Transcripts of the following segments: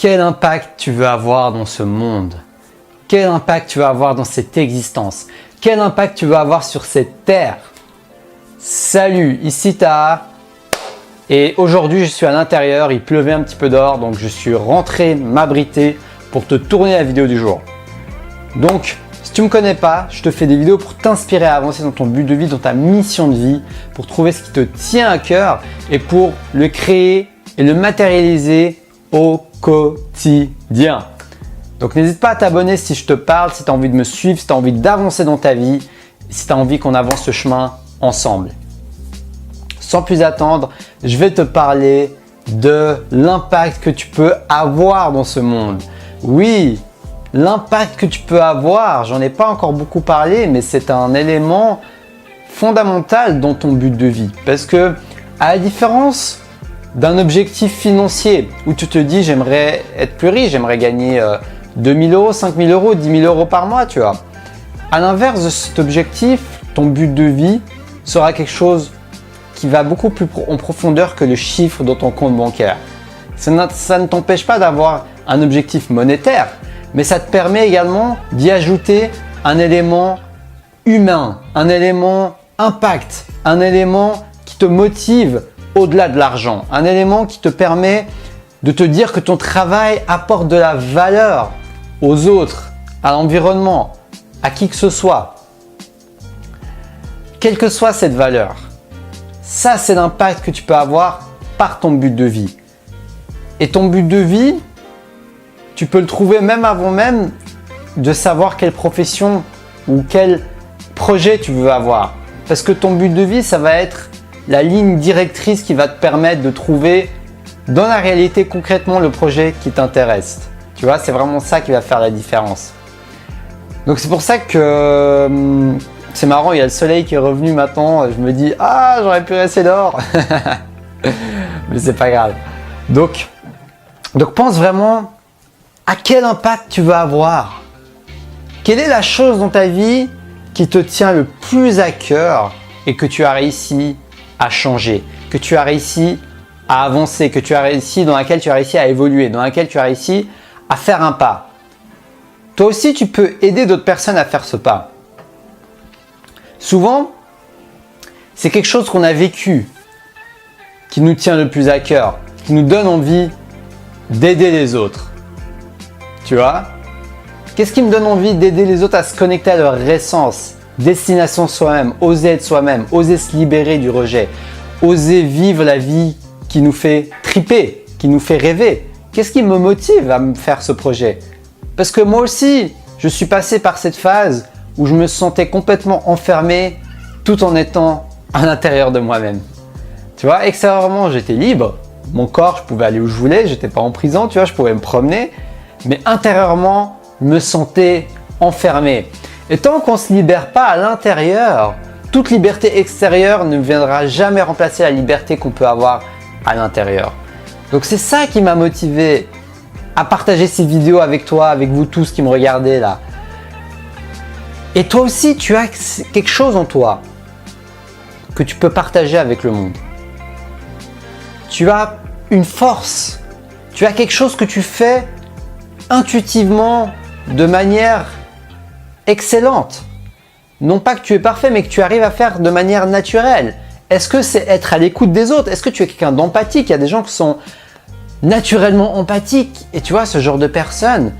Quel impact tu veux avoir dans ce monde? Quel impact tu veux avoir dans cette existence? Quel impact tu veux avoir sur cette terre? Salut, ici Taha. Et aujourd'hui, je suis à l'intérieur, il pleuvait un petit peu dehors, donc je suis rentré m'abriter pour te tourner la vidéo du jour. Donc, si tu ne me connais pas, je te fais des vidéos pour t'inspirer à avancer dans ton but de vie, dans ta mission de vie, pour trouver ce qui te tient à cœur et pour le créer et le matérialiser au quotidien. Donc n'hésite pas à t'abonner si je te parle, si tu as envie de me suivre, si tu as envie d'avancer dans ta vie, si tu as envie qu'on avance ce chemin ensemble. Sans plus attendre, je vais te parler de l'impact que tu peux avoir dans ce monde. Oui, l'impact que tu peux avoir, j'en ai pas encore beaucoup parlé, mais c'est un élément fondamental dans ton but de vie. Parce que, à la différence d'un objectif financier où tu te dis j'aimerais être plus riche, j'aimerais gagner 2000 euros, 5000 euros, 10 000 euros par mois, tu vois. À l'inverse de cet objectif, ton but de vie sera quelque chose qui va beaucoup plus en profondeur que le chiffre dans ton compte bancaire. Ça ne t'empêche pas d'avoir un objectif monétaire, mais ça te permet également d'y ajouter un élément humain, un élément impact, un élément qui te motive au-delà de l'argent, un élément qui te permet de te dire que ton travail apporte de la valeur aux autres, à l'environnement, à qui que ce soit. Quelle que soit cette valeur, ça c'est l'impact que tu peux avoir par ton but de vie. Et ton but de vie, tu peux le trouver même avant même de savoir quelle profession ou quel projet tu veux avoir. Parce que ton but de vie, ça va être la ligne directrice qui va te permettre de trouver dans la réalité concrètement le projet qui t'intéresse. Tu vois, c'est vraiment ça qui va faire la différence. Donc c'est pour ça que c'est marrant, il y a le soleil qui est revenu maintenant. Je me dis, ah, j'aurais pu rester dehors. Mais c'est pas grave. Donc pense vraiment à quel impact tu veux avoir. Quelle est la chose dans ta vie qui te tient le plus à cœur et que tu as réussi à changer, que tu as réussi à avancer, dans laquelle tu as réussi à évoluer, dans laquelle tu as réussi à faire un pas. Toi aussi, tu peux aider d'autres personnes à faire ce pas. Souvent, c'est quelque chose qu'on a vécu qui nous tient le plus à cœur, qui nous donne envie d'aider les autres. Tu vois? Qu'est-ce qui me donne envie d'aider les autres à se connecter à leur essence? Destination soi-même, oser être soi-même, oser se libérer du rejet, oser vivre la vie qui nous fait triper, qui nous fait rêver. Qu'est-ce qui me motive à me faire ce projet? Parce que moi aussi, je suis passé par cette phase où je me sentais complètement enfermé tout en étant à l'intérieur de moi-même. Tu vois, extérieurement, j'étais libre. Mon corps, je pouvais aller où je voulais, j'étais pas en prison, tu vois, je pouvais me promener. Mais intérieurement, je me sentais enfermé. Et tant qu'on ne se libère pas à l'intérieur, toute liberté extérieure ne viendra jamais remplacer la liberté qu'on peut avoir à l'intérieur. Donc c'est ça qui m'a motivé à partager ces vidéos avec toi, avec vous tous qui me regardez là. Et toi aussi, tu as quelque chose en toi que tu peux partager avec le monde. Tu as une force, tu as quelque chose que tu fais intuitivement, de manière excellente. Non pas que tu es parfait, mais que tu arrives à faire de manière naturelle. Est-ce que c'est être à l'écoute des autres? Est-ce que tu es quelqu'un d'empathique? Il y a des gens qui sont naturellement empathiques. Et tu vois, ce genre de personnes,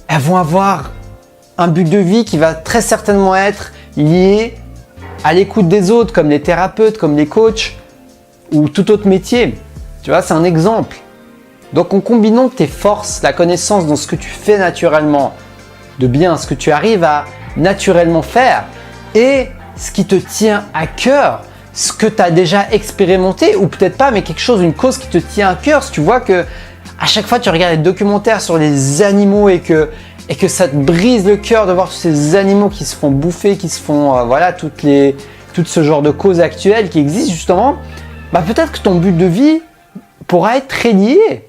elles vont avoir un but de vie qui va très certainement être lié à l'écoute des autres, comme les thérapeutes, comme les coachs ou tout autre métier. Tu vois, c'est un exemple. Donc en combinant tes forces, la connaissance dans ce que tu fais naturellement, de bien, ce que tu arrives à naturellement faire et ce qui te tient à cœur, ce que tu as déjà expérimenté ou peut-être pas, mais quelque chose, une cause qui te tient à cœur. Si tu vois que à chaque fois tu regardes des documentaires sur les animaux et que ça te brise le cœur de voir tous ces animaux qui se font bouffer, qui se font voilà, tout ce genre de causes actuelles qui existent justement, bah peut-être que ton but de vie pourra être très lié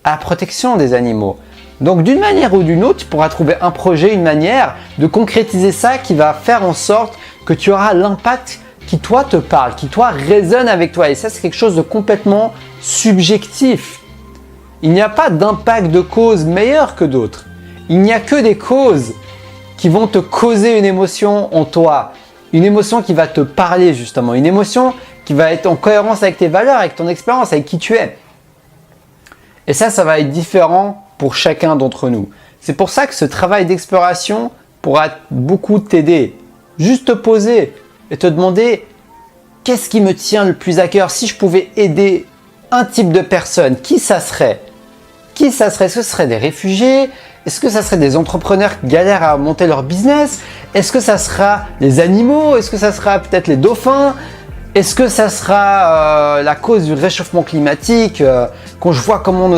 à la protection des animaux. Donc d'une manière ou d'une autre, tu pourras trouver un projet, une manière de concrétiser ça qui va faire en sorte que tu auras l'impact qui toi te parle, qui toi résonne avec toi. Et ça, c'est quelque chose de complètement subjectif. Il n'y a pas d'impact de cause meilleur que d'autres. Il n'y a que des causes qui vont te causer une émotion en toi. Une émotion qui va te parler justement. Une émotion qui va être en cohérence avec tes valeurs, avec ton expérience, avec qui tu es. Et ça va être différent pour chacun d'entre nous. C'est pour ça que ce travail d'exploration pourra beaucoup t'aider. Juste te poser et te demander qu'est-ce qui me tient le plus à cœur. Si je pouvais aider un type de personne, qui ça serait? Qui ça serait? Est-ce que ce serait des réfugiés? Est-ce que ça serait des entrepreneurs qui galèrent à monter leur business? Est-ce que ça sera les animaux? Est-ce que ça sera peut-être les dauphins? Est-ce que ça sera la cause du réchauffement climatique? Quand je vois comment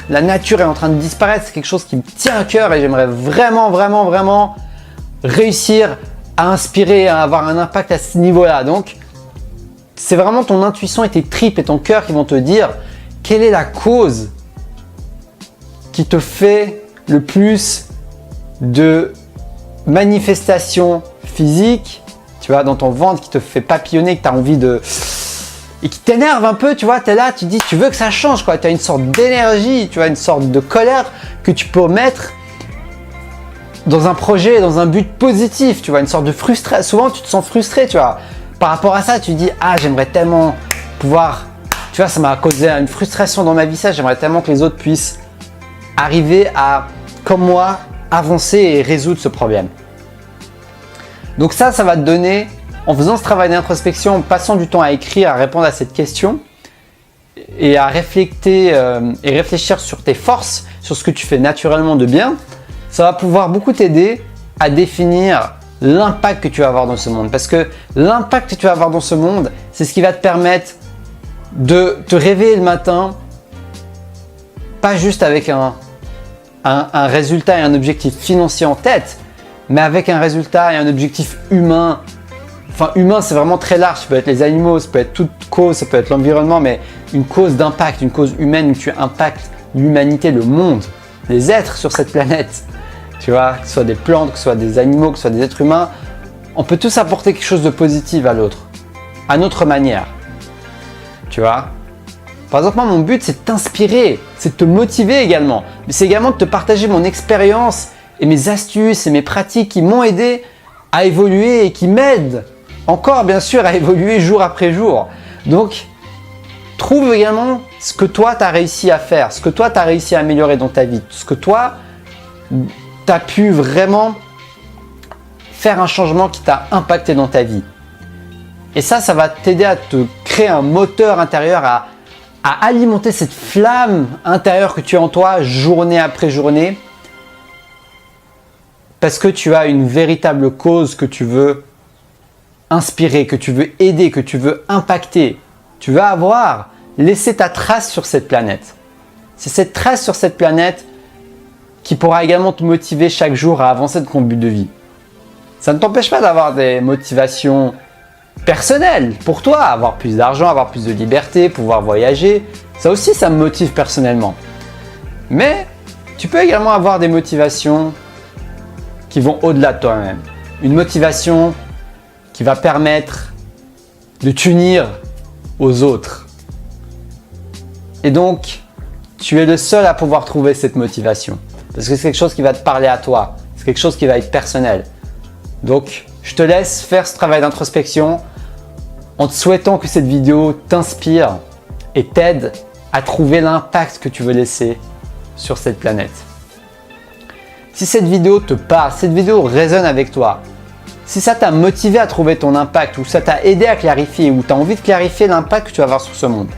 la nature est en train de disparaître, c'est quelque chose qui me tient à cœur et j'aimerais vraiment réussir à inspirer, à avoir un impact à ce niveau-là. Donc, c'est vraiment ton intuition et tes tripes et ton cœur qui vont te dire quelle est la cause qui te fait le plus de manifestations physiques, tu vois, dans ton ventre, qui te fait papillonner, que tu as envie de... et qui t'énerve un peu, tu vois, tu es là, tu dis, tu veux que ça change, quoi. Tu as une sorte d'énergie, tu vois, une sorte de colère que tu peux mettre dans un projet, dans un but positif, tu vois, une sorte de frustration. Souvent, tu te sens frustré, tu vois. Par rapport à ça, tu dis, ah, j'aimerais tellement pouvoir, tu vois, ça m'a causé une frustration dans ma vie, ça, j'aimerais tellement que les autres puissent arriver à, comme moi, avancer et résoudre ce problème. Donc ça va te donner, en faisant ce travail d'introspection, en passant du temps à écrire, à répondre à cette question et à réfléchir sur tes forces, sur ce que tu fais naturellement de bien, ça va pouvoir beaucoup t'aider à définir l'impact que tu vas avoir dans ce monde. Parce que l'impact que tu vas avoir dans ce monde, c'est ce qui va te permettre de te réveiller le matin, pas juste avec un résultat et un objectif financier en tête, mais avec un résultat et un objectif humain. Enfin, humain, c'est vraiment très large. Ça peut être les animaux, ça peut être toute cause, ça peut être l'environnement, mais une cause d'impact, une cause humaine où tu impactes l'humanité, le monde, les êtres sur cette planète. Tu vois, que ce soit des plantes, que ce soit des animaux, que ce soit des êtres humains, on peut tous apporter quelque chose de positif à l'autre, à notre manière. Tu vois? Par exemple, moi, mon but, c'est de t'inspirer, c'est de te motiver également. Mais c'est également de te partager mon expérience et mes astuces et mes pratiques qui m'ont aidé à évoluer et qui m'aident encore, bien sûr, à évoluer jour après jour. Donc, trouve également ce que toi, tu as réussi à faire, ce que toi, tu as réussi à améliorer dans ta vie, ce que toi, tu as pu vraiment faire un changement qui t'a impacté dans ta vie. Et ça va t'aider à te créer un moteur intérieur, à alimenter cette flamme intérieure que tu as en toi journée après journée, parce que tu as une véritable cause que tu veux inspirer, que tu veux aider, que tu veux impacter. Tu veux laisser ta trace sur cette planète. C'est cette trace sur cette planète qui pourra également te motiver chaque jour à avancer de ton but de vie. Ça ne t'empêche pas d'avoir des motivations personnelles pour toi, avoir plus d'argent, avoir plus de liberté, pouvoir voyager. Ça aussi, ça me motive personnellement. Mais tu peux également avoir des motivations qui vont au-delà de toi-même. Une motivation qui va permettre de t'unir aux autres. Et donc, tu es le seul à pouvoir trouver cette motivation. Parce que c'est quelque chose qui va te parler à toi. C'est quelque chose qui va être personnel. Donc, je te laisse faire ce travail d'introspection en te souhaitant que cette vidéo t'inspire et t'aide à trouver l'impact que tu veux laisser sur cette planète. Si cette vidéo te parle, si cette vidéo résonne avec toi, si ça t'a motivé à trouver ton impact ou ça t'a aidé à clarifier ou tu as envie de clarifier l'impact que tu vas avoir sur ce monde,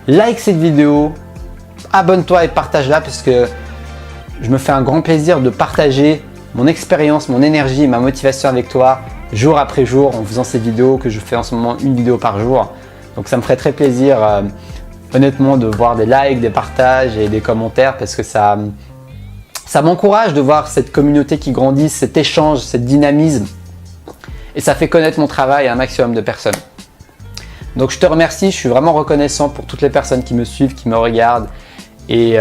like cette vidéo, abonne-toi et partage-la parce que je me fais un grand plaisir de partager mon expérience, mon énergie et ma motivation avec toi jour après jour en faisant ces vidéos que je fais en ce moment, une vidéo par jour. Donc ça me ferait très plaisir honnêtement de voir des likes, des partages et des commentaires parce que ça m'encourage de voir cette communauté qui grandit, cet échange, cet dynamisme et ça fait connaître mon travail à un maximum de personnes. Donc je te remercie, je suis vraiment reconnaissant pour toutes les personnes qui me suivent, qui me regardent et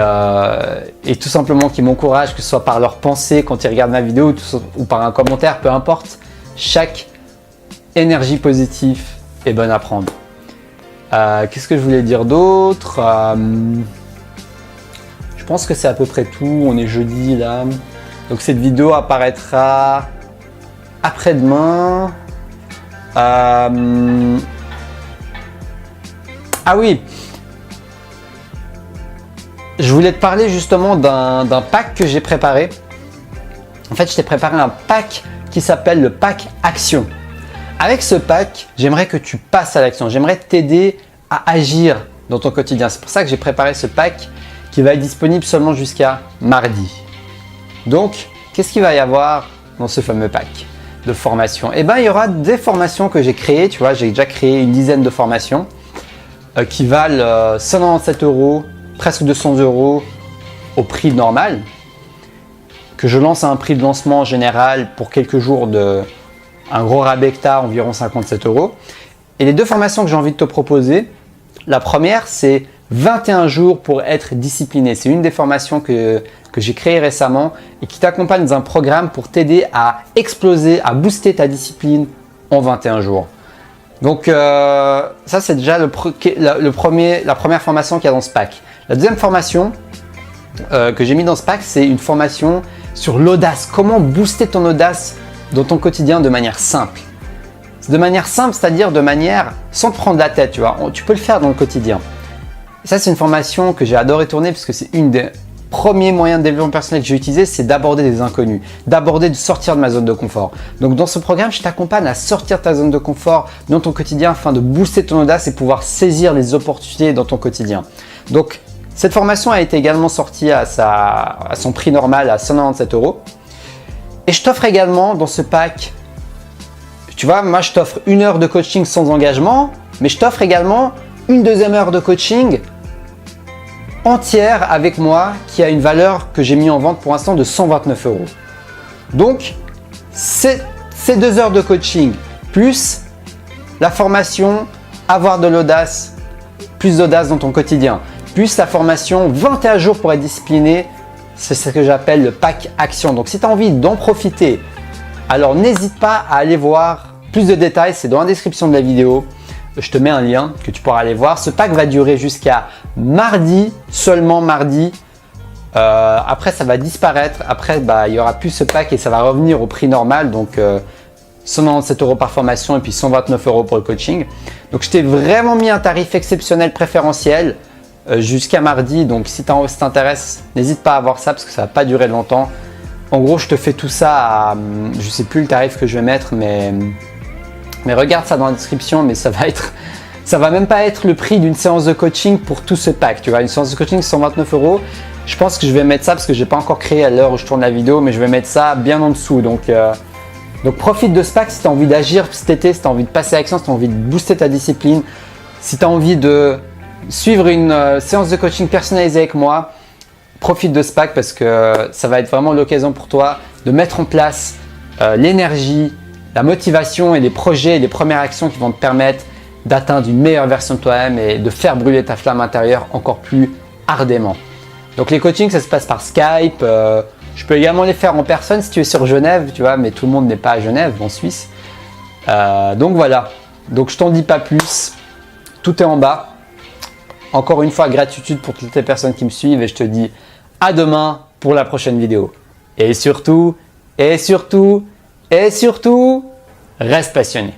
tout simplement qui m'encouragent, que ce soit par leurs pensées quand ils regardent ma vidéo ou par un commentaire, peu importe. Chaque énergie positive est bonne à prendre. Qu'est-ce que je voulais dire d'autre? pense que c'est à peu près tout. On est jeudi là. Donc cette vidéo apparaîtra après-demain. Ah oui, je voulais te parler justement d'un pack que j'ai préparé. En fait, je t'ai préparé un pack qui s'appelle le pack Action. Avec ce pack, j'aimerais que tu passes à l'action. J'aimerais t'aider à agir dans ton quotidien. C'est pour ça que j'ai préparé ce pack qui va être disponible seulement jusqu'à mardi. Donc, qu'est-ce qu'il va y avoir dans ce fameux pack de formation? Eh bien, il y aura des formations que j'ai créées. Tu vois, j'ai déjà créé une dizaine de formations qui valent 197 €, presque 200 € au prix normal, que je lance à un prix de lancement général pour quelques jours de un gros rabais que t'as, environ 57 €. Et les deux formations que j'ai envie de te proposer, la première c'est 21 jours pour être discipliné. C'est une des formations que j'ai créées récemment et qui t'accompagne dans un programme pour t'aider à exploser, à booster ta discipline en 21 jours. Donc ça c'est déjà la première formation qu'il y a dans ce pack. La deuxième formation que j'ai mis dans ce pack, c'est une formation sur l'audace. Comment booster ton audace dans ton quotidien de manière simple. De manière simple, c'est-à-dire de manière sans te prendre la tête, tu vois. Tu peux le faire dans le quotidien. Et ça, c'est une formation que j'ai adoré tourner parce que c'est une des premiers moyens de développement personnel que j'ai utilisé, c'est d'aborder des inconnus, de sortir de ma zone de confort. Donc dans ce programme, je t'accompagne à sortir de ta zone de confort dans ton quotidien afin de booster ton audace et pouvoir saisir les opportunités dans ton quotidien. Donc cette formation a été également sortie à son prix normal à 197 €. Et je t'offre également dans ce pack, tu vois, moi je t'offre 1 heure de coaching sans engagement, mais je t'offre également une deuxième heure de coaching entière avec moi qui a une valeur que j'ai mis en vente pour l'instant de 129 €. Donc, ces 2 heures de coaching plus la formation, avoir de l'audace, plus d'audace dans ton quotidien, plus la formation 21 jours pour être discipliné, c'est ce que j'appelle le pack Action. Donc, si tu as envie d'en profiter, alors n'hésite pas à aller voir plus de détails, c'est dans la description de la vidéo. Je te mets un lien que tu pourras aller voir. Ce pack va durer jusqu'à mardi, seulement mardi. Après, ça va disparaître. Après, il n'y aura plus ce pack et ça va revenir au prix normal. Donc, 197 € par formation et puis 129 € pour le coaching. Donc, je t'ai vraiment mis un tarif exceptionnel préférentiel jusqu'à mardi. Donc, si t'intéresse, n'hésite pas à voir ça parce que ça ne va pas durer longtemps. En gros, je te fais tout ça à, je sais plus le tarif que je vais mettre, mais regarde ça dans la description. Mais ça va même pas être le prix d'une séance de coaching pour tout ce pack. Tu vois, une séance de coaching 129 €. Je pense que je vais mettre ça parce que j'ai pas encore créé à l'heure où je tourne la vidéo, mais je vais mettre ça bien en dessous. Donc profite de ce pack si tu as envie d'agir cet été, si tu as envie de passer à l'action, si tu as envie de booster ta discipline, si tu as envie de suivre une séance de coaching personnalisée avec moi. Profite de ce pack parce que ça va être vraiment l'occasion pour toi de mettre en place l'énergie, la motivation et les projets et les premières actions qui vont te permettre d'atteindre une meilleure version de toi-même et de faire brûler ta flamme intérieure encore plus ardemment. Donc les coachings, ça se passe par Skype. Je peux également les faire en personne si tu es sur Genève, tu vois, mais tout le monde n'est pas à Genève, en Suisse. Donc voilà. Donc je t'en dis pas plus. Tout est en bas. Encore une fois, gratitude pour toutes les personnes qui me suivent et je te dis à demain pour la prochaine vidéo. Et surtout, reste passionné.